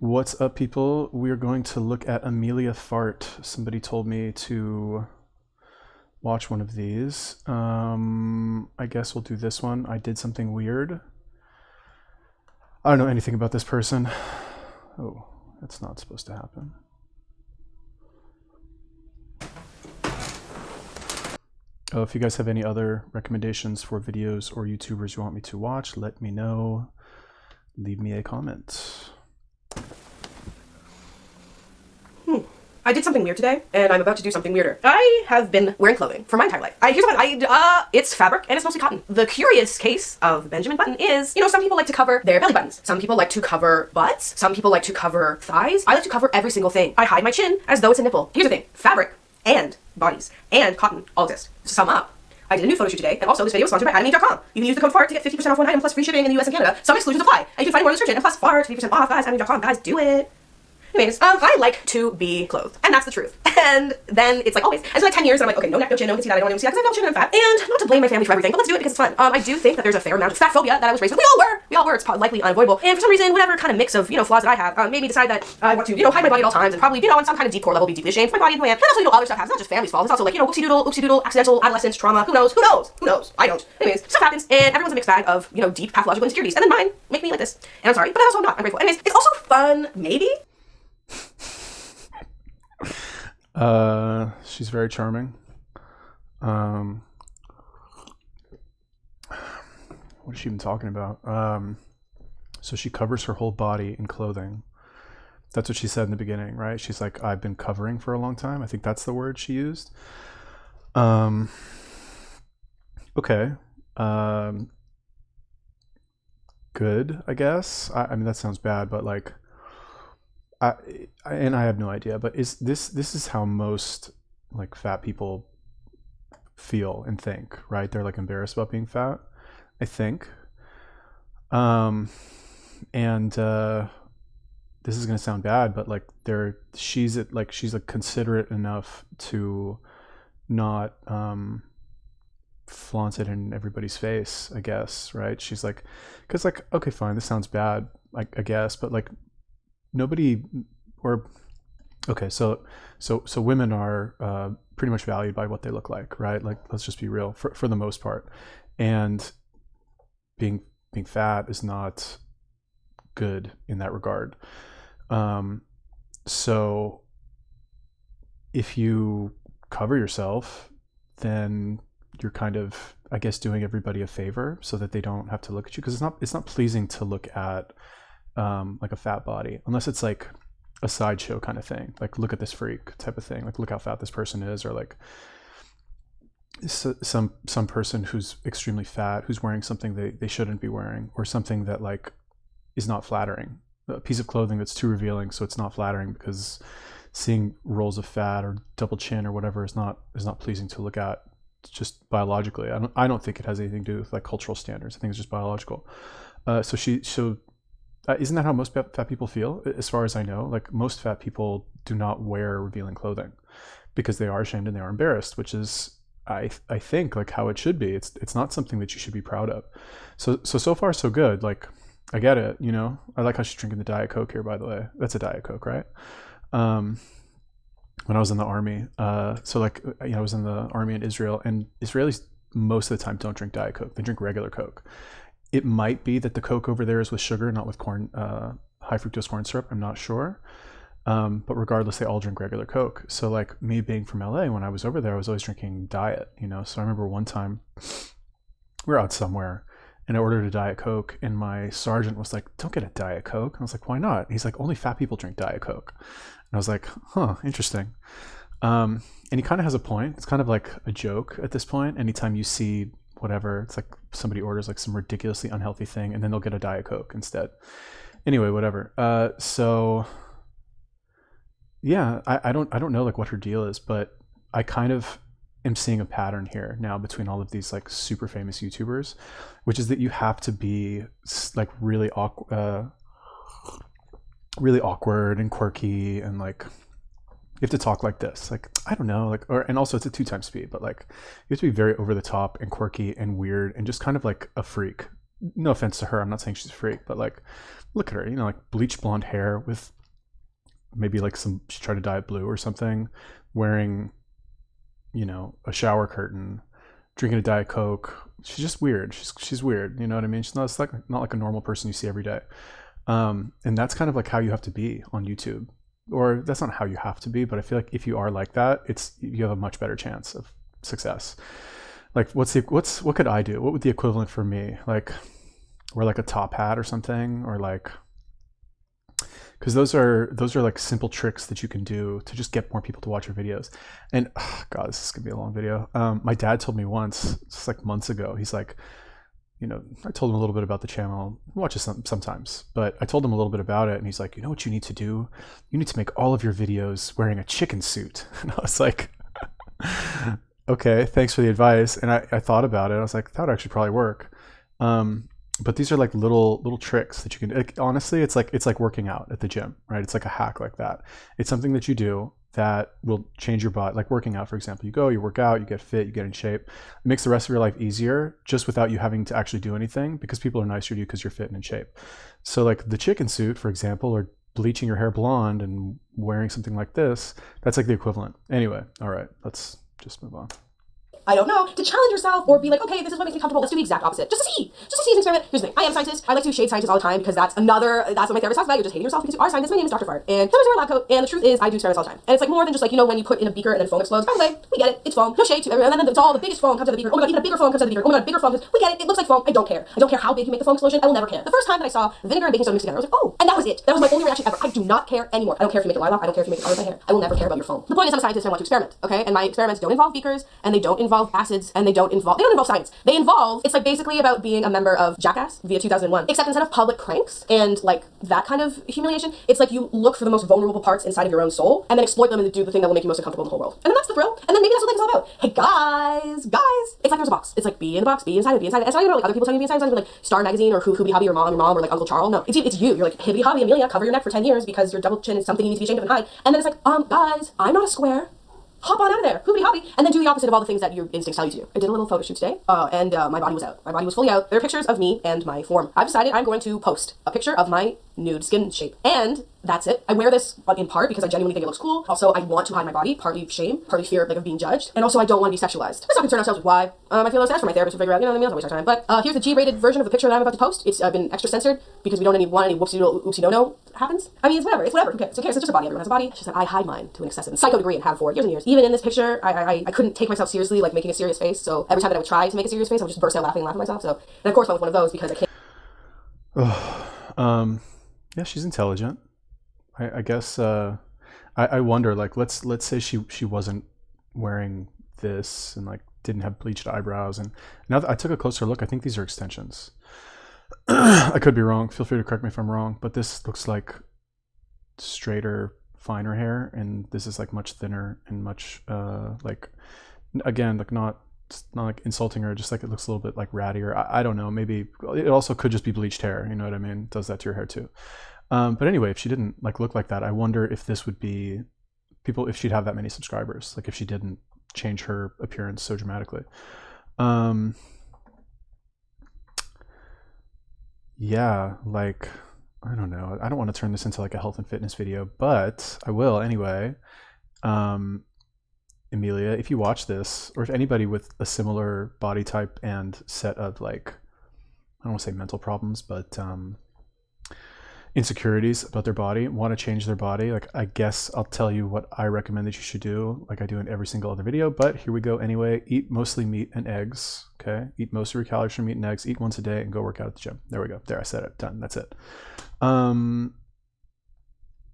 What's up, people? We're going to look at Emilia Fart. Somebody told me to watch one of these. I guess we'll do this one. I did something weird. I don't know anything about this person. Oh, that's not supposed to happen. Oh, if you guys have any other recommendations for videos or YouTubers you want me to watch, let me know. Leave me a comment. I did something weird today, and I'm about to do something weirder. I have been wearing clothing for my entire life. Here's what it's fabric, and it's mostly cotton. The curious case of Benjamin Button is, some people like to cover their belly buttons. Some people like to cover butts. Some people like to cover thighs. I like to cover every single thing. I hide my chin as though it's a nipple. Here's the thing. Fabric and bodies and cotton all exist. To sum up, I did a new photo shoot today, and also this video is sponsored by animate.com. You can use the code FART to get 50% off one item plus free shipping in the US and Canada. Some exclusions apply, and you can find more in the description, and plus FART, 50% off, guys, animate.com, guys, do it. Anyways, I like to be clothed, and that's the truth. And then it's like always, it's like 10 years, and I'm like, okay, no neck, no chin, no one can see that, I don't want anyone to see that, because I have no chin and I'm fat. And not to blame my family for everything, but let's do it because it's fun. I do think that there's a fair amount of fat phobia that I was raised with. We all were, it's likely unavoidable. And for some reason, whatever kind of mix of, flaws that I have, made me decide that I want to, hide my body at all times, and probably, on some kind of deep core level, be deeply ashamed for my body and who I am. And also, other stuff happens, not just family's fault, it's also like, oopsie doodle, accidental adolescence, trauma, who knows, I don't. Anyways, stuff happens, and everyone's a mixed bag of, deep pathological insecurities, and then mine make me like this. And I'm sorry, but also I'm not, I'm grateful. Anyways, it's also fun, maybe? She's very charming. What is she even talking about? So she covers her whole body in clothing. That's what she said in the beginning, right? She's like, I've been covering for a long time. I think that's the word she used. Okay. Good, I guess. I mean, that sounds bad, but like, I have no idea, but this is how most like fat people feel and think, right? They're like embarrassed about being fat, I think. And this is gonna sound bad, but like she's like considerate enough to not flaunt it in everybody's face, I guess, right? She's like, because like, okay, fine, this sounds bad, like I guess, but like nobody, or okay, so women are pretty much valued by what they look like, right? Like, let's just be real, for the most part. And being fat is not good in that regard. So if you cover yourself, then you're kind of, I guess, doing everybody a favor so that they don't have to look at you, because it's not pleasing to look at like a fat body, unless it's like a sideshow kind of thing, like look at this freak type of thing, like look how fat this person is, or like some person who's extremely fat who's wearing something they shouldn't be wearing, or something that like is not flattering, a piece of clothing that's too revealing, so it's not flattering, because seeing rolls of fat or double chin or whatever is not pleasing to look at, just biologically. I don't think it has anything to do with like cultural standards. I think it's just biological. Isn't that how most fat people feel? As far as I know, like most fat people do not wear revealing clothing because they are ashamed and they are embarrassed, which is, I think, like how it should be. It's not something that you should be proud of. So far so good. Like, I get it. I like how she's drinking the Diet Coke here, by the way. That's a Diet Coke, right? When I was in the army, I was in the army in Israel, and Israelis most of the time don't drink Diet Coke. They drink regular Coke. It might be that the Coke over there is with sugar, not with corn, high fructose corn syrup. I'm not sure. But regardless, they all drink regular Coke. So like me being from LA, when I was over there, I was always drinking Diet, So I remember one time we were out somewhere and I ordered a Diet Coke, and my sergeant was like, don't get a Diet Coke. And I was like, why not? And he's like, only fat people drink Diet Coke. And I was like, huh, interesting. And he kind of has a point. It's kind of like a joke at this point. Anytime you see whatever, it's like somebody orders like some ridiculously unhealthy thing and then they'll get a Diet Coke instead. Anyway, whatever. So yeah, I don't know like what her deal is, but I kind of am seeing a pattern here now between all of these like super famous YouTubers, which is that you have to be like really awkward and quirky, and like you have to talk like this, like, I don't know, like, and also it's a 2 times speed, but like you have to be very over the top and quirky and weird and just kind of like a freak, no offense to her, I'm not saying she's a freak, but like, look at her, you know, like bleached blonde hair with maybe like she tried to dye it blue or something, wearing, you know, a shower curtain, drinking a Diet Coke. She's just weird. She's weird. You know what I mean? She's not, it's like not like a normal person you see every day. And that's kind of like how you have to be on YouTube, or that's not how you have to be, but I feel like if you are like that, you have a much better chance of success. Like what could I do? What would the equivalent for me? Like wear like a top hat or something, or like, because those are like simple tricks that you can do to just get more people to watch your videos. And oh God, this is gonna be a long video. My dad told me once, just like months ago, he's like, you know, I told him a little bit about the channel, watches sometimes, but I told him a little bit about it, and he's like, you know what you need to do? You need to make all of your videos wearing a chicken suit. And I was like, okay, thanks for the advice. And I thought about it. I was like, that would actually probably work. But these are like little tricks that you can, like, honestly, it's like working out at the gym, right? It's like a hack like that. It's something that you do that will change your body. Like working out, for example, you go, you work out, you get fit, you get in shape. It makes the rest of your life easier just without you having to actually do anything, because people are nicer to you because you're fit and in shape. So like the chicken suit, for example, or bleaching your hair blonde and wearing something like this, that's like the equivalent. Anyway, all right, let's just move on. I don't know, to challenge yourself or be like, okay, this is what makes me comfortable. Let's do the exact opposite. Just to see an experiment. Here's the thing. I am a scientist. I like to shade scientists all the time because that's what my therapist talks about. You're just hating yourself because you are a scientist. My name is Dr. Fart. And sometimes I wear a lab coat. And the truth is, I do experiments all the time. And it's like more than just like, you know, when you put in a beaker and then foam explodes. By the way, we get it. It's foam. No shade to everyone. And then it's all the biggest foam comes out of the beaker. Oh my God, even a bigger foam comes out of the beaker. Oh my God, bigger foam. We get it. It looks like foam. I don't care. I don't care how big you make the foam explosion. I will never care. The first time that I saw vinegar and baking soda mixed together, I was like, oh, and that was it. That was my only reaction ever. I do not care anymore. I don't care if you make it lilac. I don't care if you make it out of my hair. I will never care about your foam. The point is, I'm a scientist and I want to experiment. Okay, and my experiments don't involve beakers, and they don't involve acids, and they don't involve science. They involve, it's like basically about being a member of Jackass via 2001, except instead of public pranks and like that kind of humiliation, it's like you look for the most vulnerable parts inside of your own soul and then exploit them and do the thing that will make you most uncomfortable in the whole world. And then that's the thrill. And then maybe that's what life's all about. Hey guys, it's like there's a box. It's like be in the box, be inside it. And it's not even like other people telling you to be inside. It's not even like Star Magazine or Hoobity Hobby or mom or like Uncle Charles. No, it's you. You're like Hibbity Hobby Emilia, cover your neck for 10 years because your double chin is something you need to be ashamed of and hide. And then it's like, guys, I'm not a square. Hop on out of there, hoopity hoppy, and then do the opposite of all the things that your instincts tell you to do. I did a little photo shoot today, and my body was out. My body was fully out. There are pictures of me and my form. I've decided I'm going to post a picture of my nude skin shape, and that's it. I wear this in part because I genuinely think it looks cool. Also, I want to hide my body, partly shame, partly fear of being judged, and also I don't want to be sexualized. Let's not concern ourselves with why. I feel that's for my therapist to figure out. You know what I mean? I'll waste our time. But here's the G-rated version of the picture that I'm about to post. It's been extra censored because we don't want any whoopsie no happens. I mean, it's whatever. Who cares? It's just a body. Everyone has a body. It's just that I hide mine to an excessive psycho degree and have for years and years. Even in this picture, I couldn't take myself seriously, like making a serious face. So every time that I would try to make a serious face, I would just burst out laughing and laugh at myself. So, and of course, I was one of those because I can't. Yeah, she's intelligent. I guess. I wonder. Like, let's say she wasn't wearing this and like didn't have bleached eyebrows. And now that I took a closer look, I think these are extensions. I could be wrong. Feel free to correct me if I'm wrong. But this looks like straighter, finer hair, and this is like much thinner and much like, again, like not like insulting her, just like it looks a little bit like rattier. I don't know. Maybe it also could just be bleached hair. You know what I mean? It does that to your hair too. But anyway, if she didn't like look like that, I wonder if this would be if she'd have that many subscribers, like if she didn't change her appearance so dramatically. Yeah, like, I don't know. I don't want to turn this into like a health and fitness video, but I will anyway. Emilia, if you watch this, or if anybody with a similar body type and set of like, I don't want to say mental problems, but insecurities about their body, want to change their body, like, I guess I'll tell you what I recommend that you should do, like I do in every single other video, but here we go anyway. Eat mostly meat and eggs, okay? Eat most of your calories from meat and eggs, eat once a day, and go work out at the gym. There we go. There, I said it. Done. That's it.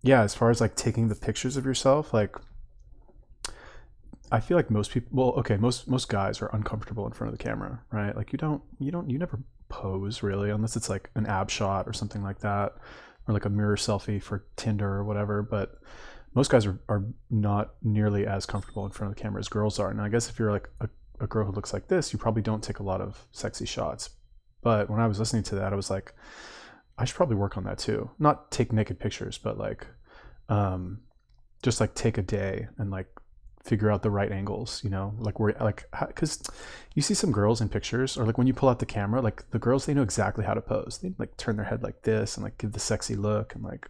Yeah, as far as like taking the pictures of yourself, like, I feel like most people, well, okay, most guys are uncomfortable in front of the camera, right? Like you never pose really, unless it's like an ab shot or something like that, or like a mirror selfie for Tinder or whatever. But most guys are not nearly as comfortable in front of the camera as girls are. And I guess if you're like a girl who looks like this, you probably don't take a lot of sexy shots. But when I was listening to that, I was like, I should probably work on that too. Not take naked pictures, but like just like take a day and like figure out the right angles, you know, like where, like, because you see some girls in pictures, or like when you pull out the camera, like the girls, they know exactly how to pose. They like turn their head like this and like give the sexy look and like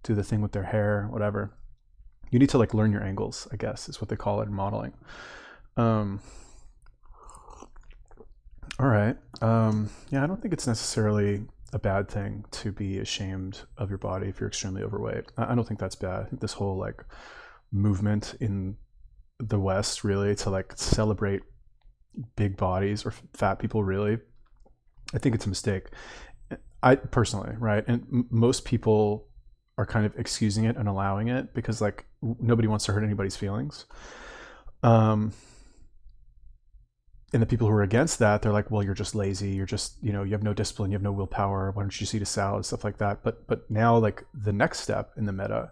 do the thing with their hair, whatever. You need to like learn your angles, I guess is what they call it in modeling. All right. Yeah, I don't think it's necessarily a bad thing to be ashamed of your body if you're extremely overweight. I don't think that's bad. I think this whole like movement in the West really to like celebrate big bodies or fat people, really, I think it's a mistake. I personally, right? And most people are kind of excusing it and allowing it because like nobody wants to hurt anybody's feelings. And the people who are against that, they're like, well, you're just lazy. You're just, you know, you have no discipline. You have no willpower. Why don't you just eat a salad, stuff like that. But now like the next step in the meta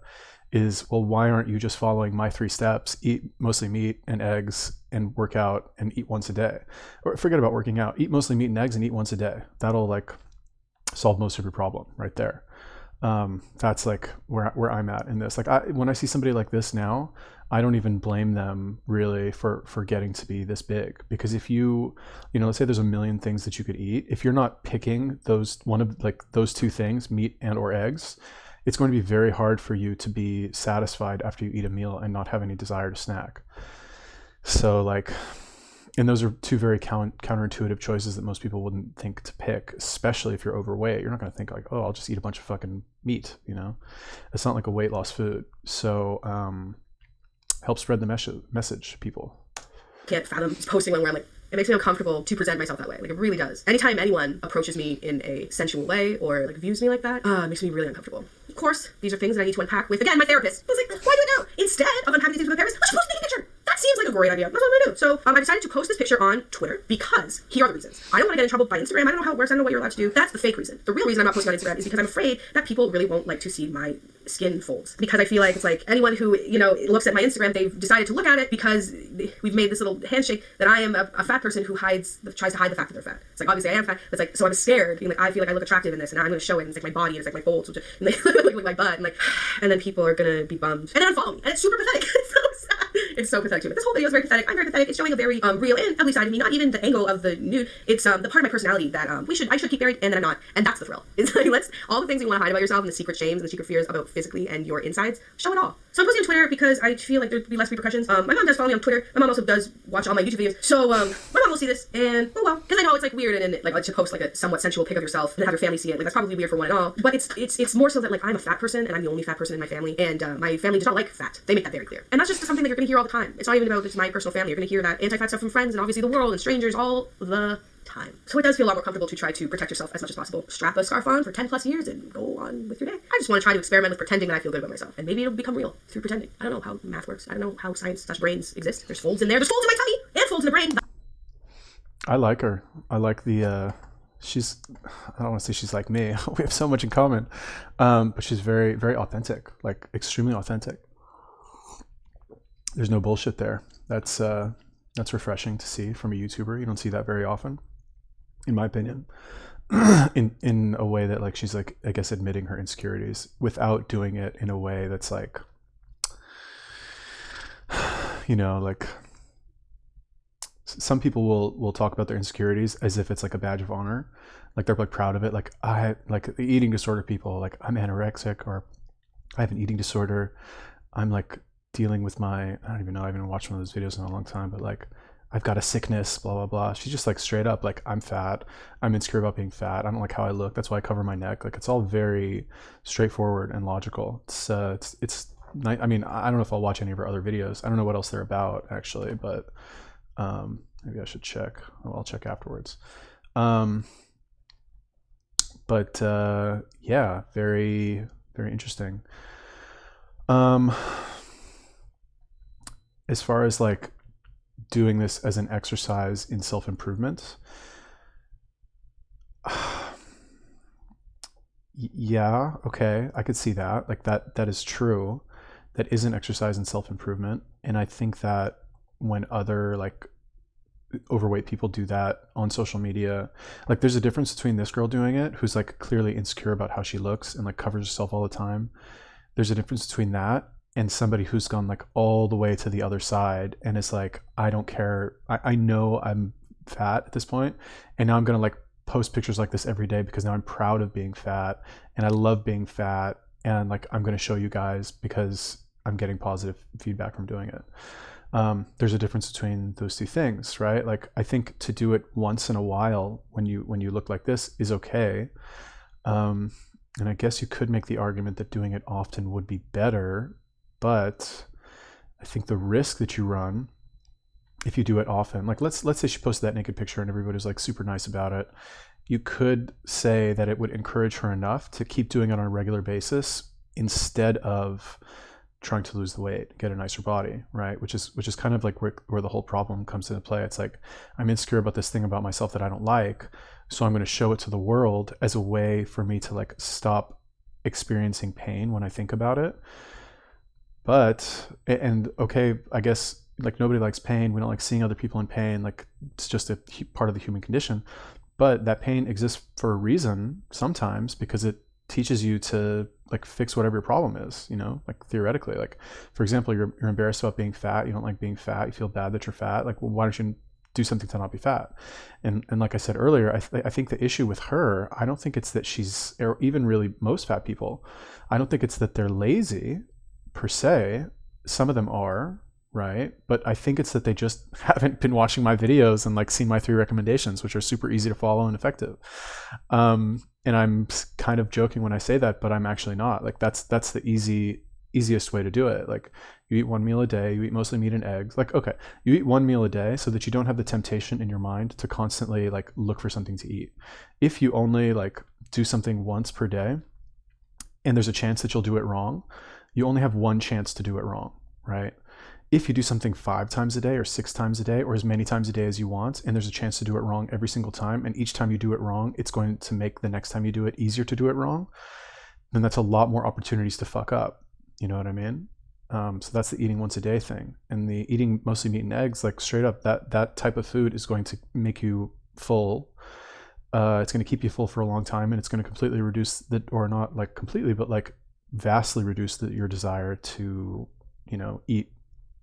is, well, why aren't you just following my 3 steps? Eat mostly meat and eggs and work out and eat once a day. Or forget about working out. Eat mostly meat and eggs and eat once a day. That'll like solve most of your problem right there. That's like where I'm at in this. Like when I see somebody like this now, I don't even blame them really for getting to be this big, because if you know, let's say there's a million things that you could eat. If you're not picking those those 2 things, meat and or eggs, it's going to be very hard for you to be satisfied after you eat a meal and not have any desire to snack. So like, and those are 2 very counterintuitive choices that most people wouldn't think to pick, especially if you're overweight. You're not going to think like, oh, I'll just eat a bunch of fucking meat, you know? It's not like a weight loss food. So help spread the message, people. Can't fathom posting one where I'm like, it makes me uncomfortable to present myself that way. Like, it really does. Anytime anyone approaches me in a sensual way or like views me like that, it makes me really uncomfortable. Of course, these are things that I need to unpack with, again, my therapist. I was like, why do it now? Instead of unpacking these things with my therapist, let's post a picture. That seems like a great idea. That's what I'm gonna do. So I decided to post this picture on Twitter because here are the reasons. I don't want to get in trouble by Instagram. I don't know how it works. I don't know what you're allowed to do. That's the fake reason. The real reason I'm not posting on Instagram is because I'm afraid that people really won't like to see my skin folds. Because I feel like it's like anyone who, you know, looks at my Instagram, they've decided to look at it because we've made this little handshake that I am a fat person who tries to hide the fact that they're fat. It's like, obviously I am fat. It's like, so I'm scared. Being like, I feel like I look attractive in this and I'm going to show it. And it's like my body and it's like my folds and they look like my butt and then people are going to be bummed and then unfollow me. And it's super pathetic. It's so sad. It's so pathetic too. But this whole video is very pathetic. I'm very pathetic. It's showing a very real and ugly side of me. Not even the angle of the nude. It's the part of my personality that I should keep buried and then I'm not. And that's the thrill. It's like, all the things you want to hide about yourself and the secret shames and the secret fears about physically and your insides, show it all. So I'm posting on Twitter because I feel like there'd be less repercussions. My mom does follow me on Twitter. My mom also does watch all my YouTube videos. So my mom will see this and oh well, because I know it's like weird and like to post like a somewhat sensual pic of yourself and have your family see it. Like that's probably weird for one and all. But it's more so that like I'm a fat person and I'm the only fat person in my family and my family does not like fat. They make that very clear. And that's just something that you're gonna hear all the time. It's not even about just my personal family. You're gonna hear that anti-fat stuff from friends and obviously the world and strangers all the time. So it does feel a lot more comfortable to try to protect yourself as much as possible. Strap a scarf on for 10 plus years and go on with your day. I just want to try to experiment with pretending that I feel good about myself. And maybe it'll become real through pretending. I don't know how math works. I don't know how science/brains exist. There's folds in there. There's folds in my tummy and folds in the brain. I like her. I like the I don't want to say she's like me. We have so much in common. But she's very, very authentic, like extremely authentic. There's no bullshit there. That's refreshing to see from a YouTuber. You don't see that very often, in my opinion. in a way that like she's like, I guess, admitting her insecurities without doing it in a way that's like, you know, like some people will talk about their insecurities as if it's like a badge of honor. Like they're like proud of it. Like like the eating disorder people, like I'm anorexic or I have an eating disorder. I'm like dealing with I don't even know, I haven't watched one of those videos in a long time, but like I've got a sickness, blah, blah, blah. She's just like straight up like, I'm fat. I'm insecure about being fat. I don't like how I look. That's why I cover my neck. Like it's all very straightforward and logical. It's I mean, I don't know if I'll watch any of her other videos. I don't know what else they're about actually, but maybe I should check. Oh, I'll check afterwards. But yeah, very, very interesting. As far as like doing this as an exercise in self-improvement, yeah, okay, I could see that. Like that is true. That is an exercise in self-improvement. And I think that when other like overweight people do that on social media, like there's a difference between this girl doing it, who's like clearly insecure about how she looks and like covers herself all the time. There's a difference between that and somebody who's gone like all the way to the other side and is like, I don't care. I know I'm fat at this point, and now I'm gonna like post pictures like this every day because now I'm proud of being fat and I love being fat, and like I'm gonna show you guys because I'm getting positive feedback from doing it. There's a difference between those two things, right? Like I think to do it once in a while when you look like this is okay. And I guess you could make the argument that doing it often would be better, but I think the risk that you run if you do it often, like let's say she posted that naked picture and everybody's like super nice about it, you could say that it would encourage her enough to keep doing it on a regular basis instead of trying to lose the weight, get a nicer body, right? Which is kind of like where the whole problem comes into play. It's like, I'm insecure about this thing about myself that I don't like, so I'm going to show it to the world as a way for me to like stop experiencing pain when I think about it. But, and okay, I guess like nobody likes pain. We don't like seeing other people in pain. Like it's just a part of the human condition. But that pain exists for a reason sometimes, because it teaches you to like fix whatever your problem is, you know, like theoretically. Like for example, you're embarrassed about being fat. You don't like being fat. You feel bad that you're fat. Like, well, why don't you do something to not be fat? And like I said earlier, I think the issue with her, I don't think it's that she's, or even really most fat people, I don't think it's that they're lazy per se. Some of them are, right? But I think it's that they just haven't been watching my videos and like seen my 3 recommendations, which are super easy to follow and effective. And I'm kind of joking when I say that, but I'm actually not. Like that's the easiest way to do it. Like you eat 1 meal a day, you eat mostly meat and eggs. Like, okay, you eat 1 meal a day so that you don't have the temptation in your mind to constantly like look for something to eat. If you only like do something once per day and there's a chance that you'll do it wrong, you only have one chance to do it wrong, right? If you do something 5 times a day or 6 times a day or as many times a day as you want, and there's a chance to do it wrong every single time, and each time you do it wrong, it's going to make the next time you do it easier to do it wrong, then that's a lot more opportunities to fuck up. You know what I mean? So that's the eating once a day thing. And the eating mostly meat and eggs, like straight up, that type of food is going to make you full. It's going to keep you full for a long time, and it's going to completely reduce the, or not like completely, but like vastly reduce your desire to, you know, eat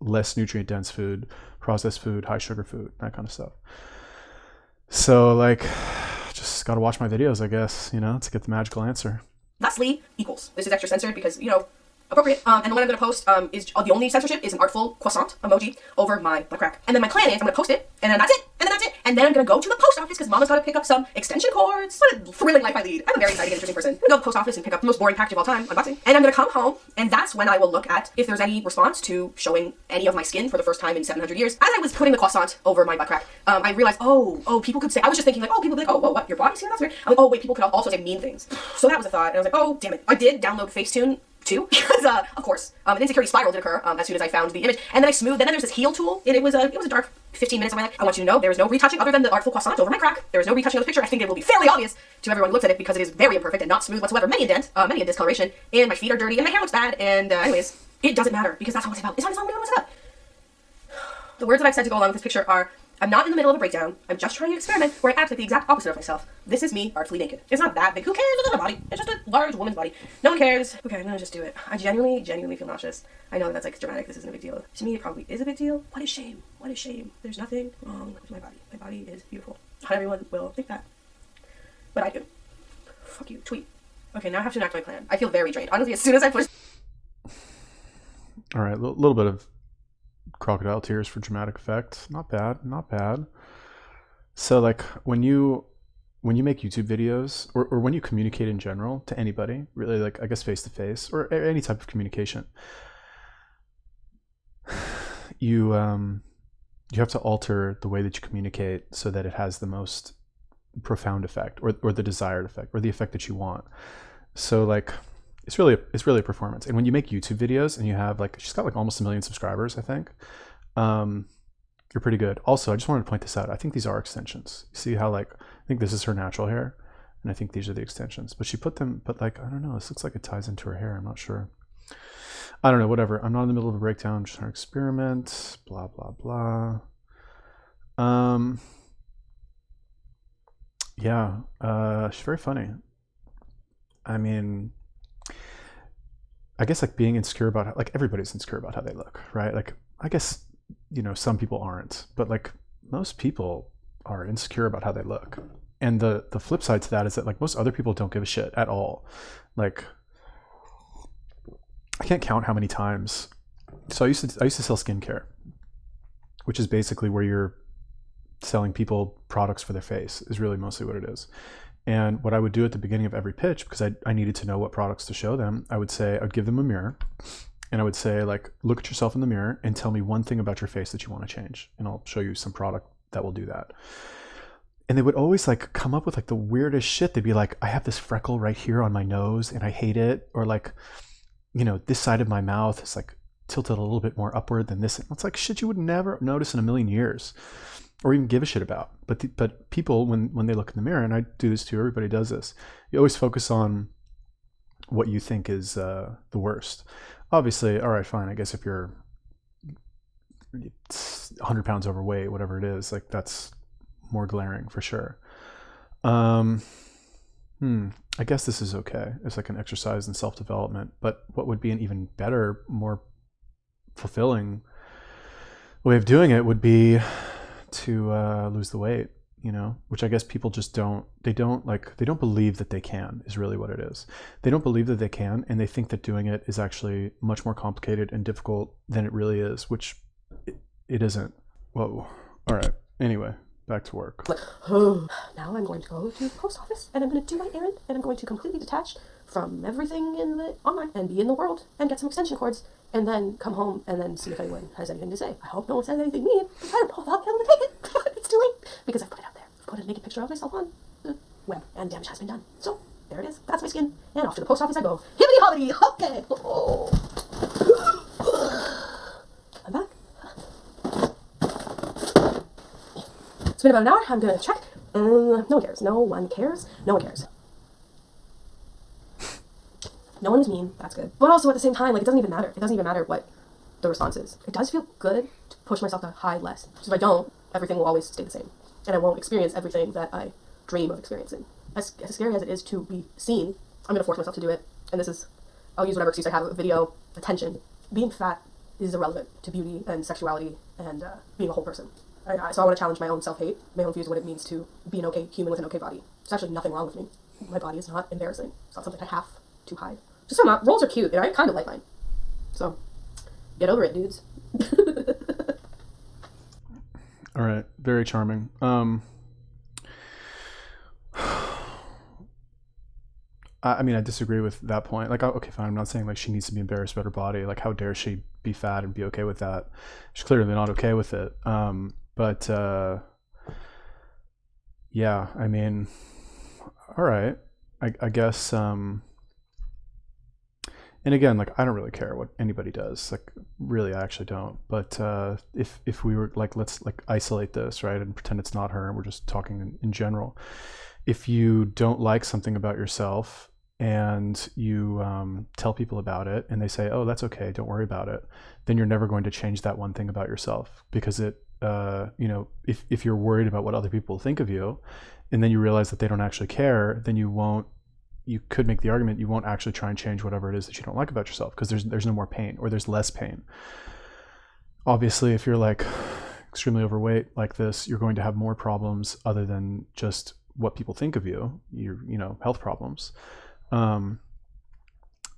less nutrient dense food, processed food, high sugar food, that kind of stuff. So like, just got to watch my videos, I guess, you know, to get the magical answer. Thusly equals. This is extra censored because, you know, appropriate. And the one I'm going to post is the only censorship is an artful croissant emoji over my butt crack. And then my plan is I'm going to post it, and then that's it, and then that's it. And then I'm going to go to the post office because Mama's got to pick up some extension cords. What a thrilling life I lead. I'm a very exciting and interesting person. I'm going to go to the post office and pick up the most boring package of all time, unboxing. And I'm going to come home, and that's when I will look at if there's any response to showing any of my skin for the first time in 700 years. As I was putting the croissant over my butt crack, I realized, people could say, I was just thinking like, people would be like, what, your body's here? That's weird. I'm like, oh, wait, people could also say mean things. So that was a thought, and I was like, oh, damn it. I did download Facetune too, because of course, an insecurity spiral did occur as soon as I found the image, and then I smoothed. And then there's this heal tool, and it was a dark 15 minutes of my life. I want you to know there is no retouching other than the artful croissant over my crack. There is no retouching of the picture. I think it will be fairly obvious to everyone who looks at it because it is very imperfect and not smooth whatsoever. Many indent, many a discoloration, and my feet are dirty, and my hair looks bad. And anyways, it doesn't matter because that's not what it's about. It's not what it's about. The words that I've said to go along with this picture are, I'm not in the middle of a breakdown. I'm just trying an experiment where I act like the exact opposite of myself. This is me artfully naked. It's not that big. Who cares? It's not a body. It's just a large woman's body. No one cares. Okay, I'm gonna just do it. I genuinely feel nauseous. I know that's like dramatic. This isn't a big deal. To me, it probably is a big deal. What is shame? What is shame? There's nothing wrong with my body. My body is beautiful. Not everyone will think that, but I do. Fuck you. Tweet. Okay, now I have to enact my plan. I feel very drained. Honestly, as soon as I push. All right, a little bit of crocodile tears for dramatic effect. Not bad. So like when you make YouTube videos or when you communicate in general to anybody, really, like I guess face to face or any type of communication, you have to alter the way that you communicate so that it has the most profound effect or the desired effect or the effect that you want. So like it's really a performance. And when you make YouTube videos and you have like, she's got like almost 1 million subscribers, I think, you're pretty good. Also, I just wanted to point this out. I think these are extensions. You see how like, I think this is her natural hair and I think these are the extensions, but she put them, but like, I don't know, this looks like it ties into her hair. I'm not sure. I don't know, whatever. I'm not in the middle of a breakdown. I'm just trying to experiment, blah, blah, blah. Yeah, she's very funny. I mean, I guess like being insecure about how, like everybody's insecure about how they look, right? Like I guess, you know, some people aren't, but like most people are insecure about how they look. And the flip side to that is that like most other people don't give a shit at all. Like I can't count how many times. So I used to sell skincare, which is basically where you're selling people products for their face, is really mostly what it is. And what I would do at the beginning of every pitch, because I needed to know what products to show them, I would give them a mirror, and I would say, like, look at yourself in the mirror and tell me one thing about your face that you want to change, and I'll show you some product that will do that. And they would always like come up with like the weirdest shit. They'd be like, I have this freckle right here on my nose and I hate it, or like, you know, this side of my mouth is like tilted a little bit more upward than this. It's like shit you would never notice in a million years or even give a shit about. But people, when they look in the mirror, and I do this too, everybody does this, you always focus on what you think is the worst. Obviously, all right, fine. I guess if you're 100 pounds overweight, whatever it is, like that's more glaring for sure. I guess this is okay. It's like an exercise in self-development. But what would be an even better, more fulfilling way of doing it would be to lose the weight, you know, which I guess people just they don't believe that they can, is really what it is. They don't believe that they can, and they think that doing it is actually much more complicated and difficult than it really is, which it isn't. Whoa. All right. Anyway, back to work. Now I'm going to go to the post office and I'm going to do my errand and I'm going to completely detach from everything in the online and be in the world and get some extension cords and then come home and then see if anyone has anything to say. I hope no one says anything mean. I don't know if I'll be able to take it. It's too late because I've put it out there. I've put a naked picture of myself on the web and damage has been done. So there it is. That's my skin. And off to the post office I go. Hibbity hobbity. Okay. Oh. I'm back. It's been about an hour. I'm going to check. No one cares. No one cares. No one cares. No one was mean. That's good. But also at the same time, like, it doesn't even matter. It doesn't even matter what the response is. It does feel good to push myself to hide less. Because if I don't, everything will always stay the same. And I won't experience everything that I dream of experiencing. As scary as it is to be seen, I'm going to force myself to do it. And this is, I'll use whatever excuse I have, video, attention. Being fat is irrelevant to beauty and sexuality and being a whole person. So I want to challenge my own self-hate, my own views of what it means to be an okay human with an okay body. There's actually nothing wrong with me. My body is not embarrassing. It's not something I have to hide. Just so not, rolls are cute, and I kind of like mine. So, get over it, dudes. All right, very charming. I mean, I disagree with that point. Like, okay, fine. I'm not saying like she needs to be embarrassed about her body. Like, how dare she be fat and be okay with that? She's clearly not okay with it. But yeah, I mean, all right. I guess. And again, like I don't really care what anybody does. Like, really, I actually don't. But if we were like, let's like isolate this, right, and pretend it's not her, and we're just talking in general. If you don't like something about yourself and you tell people about it and they say, oh, that's okay, don't worry about it, then you're never going to change that one thing about yourself, because it, you know, if you're worried about what other people think of you and then you realize that they don't actually care, then you could make the argument you won't actually try and change whatever it is that you don't like about yourself, because there's no more pain, or there's less pain. Obviously, if you're like extremely overweight like this, you're going to have more problems other than just what people think of you, you know, health problems.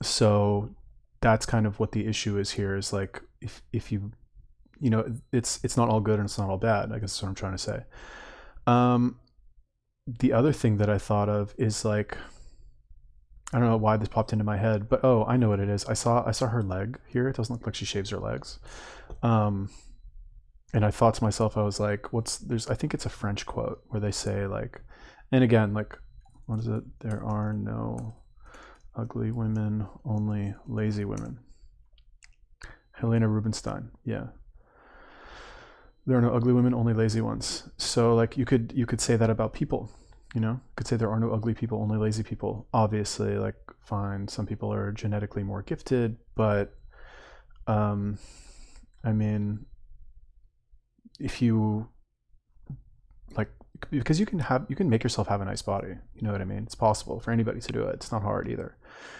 So that's kind of what the issue is here, is like, if you know, it's not all good and it's not all bad, I guess that's what I'm trying to say. The other thing that I thought of is like, I don't know why this popped into my head, but oh, I know what it is. I saw her leg here. It doesn't look like she shaves her legs. And I thought to myself, I was like, I think it's a French quote where they say like, and again, like, what is it? There are no ugly women, only lazy women. Helena Rubinstein. Yeah. There are no ugly women, only lazy ones. So like you could say that about people, you know? You could say there are no ugly people, only lazy people. Obviously, like, fine, some people are genetically more gifted, but I mean, if you like, because you can make yourself have a nice body, you know what I mean? It's possible for anybody to do it. It's not hard either.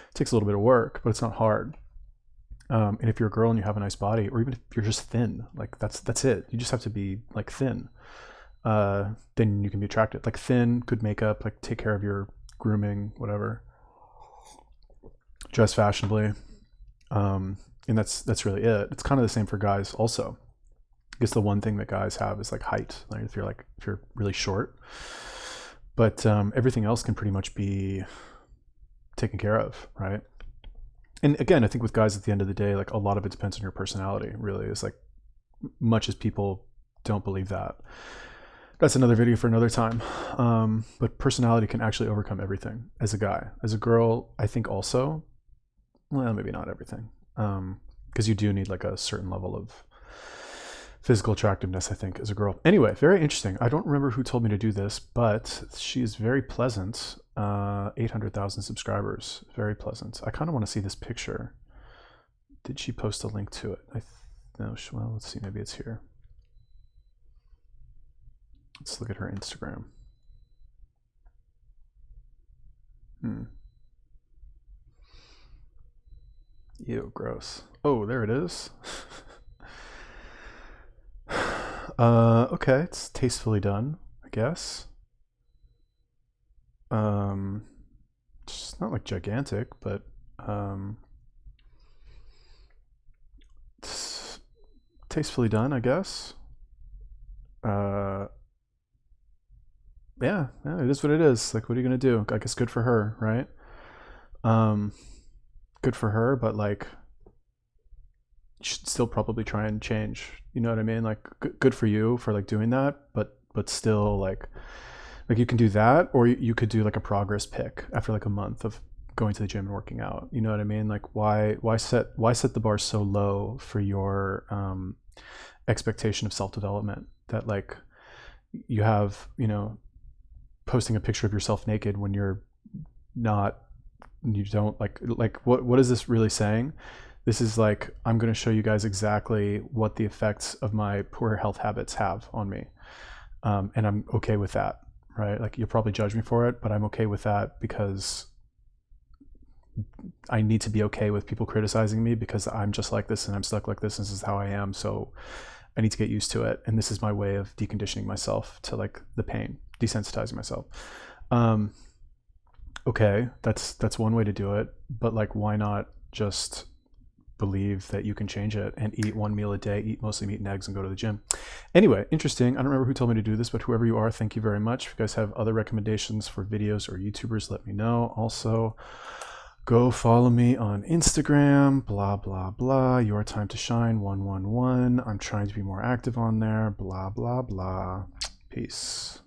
It takes a little bit of work, but it's not hard. And if you're a girl and you have a nice body, or even if you're just thin, like that's it. You just have to be like thin. Then you can be attracted. Like thin, good makeup, like take care of your grooming, whatever. Dress fashionably. And that's really it. It's kind of the same for guys also. I guess the one thing that guys have is like height. Like if you're really short, but everything else can pretty much be taken care of, right? And again, I think with guys at the end of the day, like a lot of it depends on your personality. Really, is like much as people don't believe that. That's another video for another time. But personality can actually overcome everything as a guy. As a girl, I think also, well, maybe not everything. Because you do need like a certain level of physical attractiveness, I think, as a girl. Anyway, very interesting. I don't remember who told me to do this, but she is very pleasant. 800,000 subscribers. Very pleasant. I kind of want to see this picture. Did she post a link to it? No, well, let's see. Maybe it's here. Let's look at her Instagram. Ew, gross. Oh, there it is. Okay, it's tastefully done, I guess. It's not like gigantic, but it's tastefully done, I guess. Yeah, it is what it is. Like, what are you gonna do? I guess good for her, right? Good for her, but like, you should still probably try and change. You know what I mean? Like, good for you for like doing that, but still like you can do that, or you could do like a progress pick after like a month of going to the gym and working out. You know what I mean? Like, why set the bar so low for your expectation of self-development that like you have, you know, posting a picture of yourself naked when you don't like what is this really saying? This is like, I'm going to show you guys exactly what the effects of my poor health habits have on me, and I'm okay with that, right? Like, you'll probably judge me for it, but I'm okay with that because I need to be okay with people criticizing me, because I'm just like this and I'm stuck like this and this is how I am. So I need to get used to it, and this is my way of deconditioning myself to like the pain, desensitizing myself. Okay, that's one way to do it, but like, why not just believe that you can change it and eat one meal a day, eat mostly meat and eggs, and go to the gym? Anyway, interesting. I don't remember who told me to do this, but whoever you are, thank you very much. If you guys have other recommendations for videos or YouTubers, let me know. Also, go follow me on Instagram, blah, blah, blah. Your Time to Shine 111. I'm trying to be more active on there, blah, blah, blah. Peace.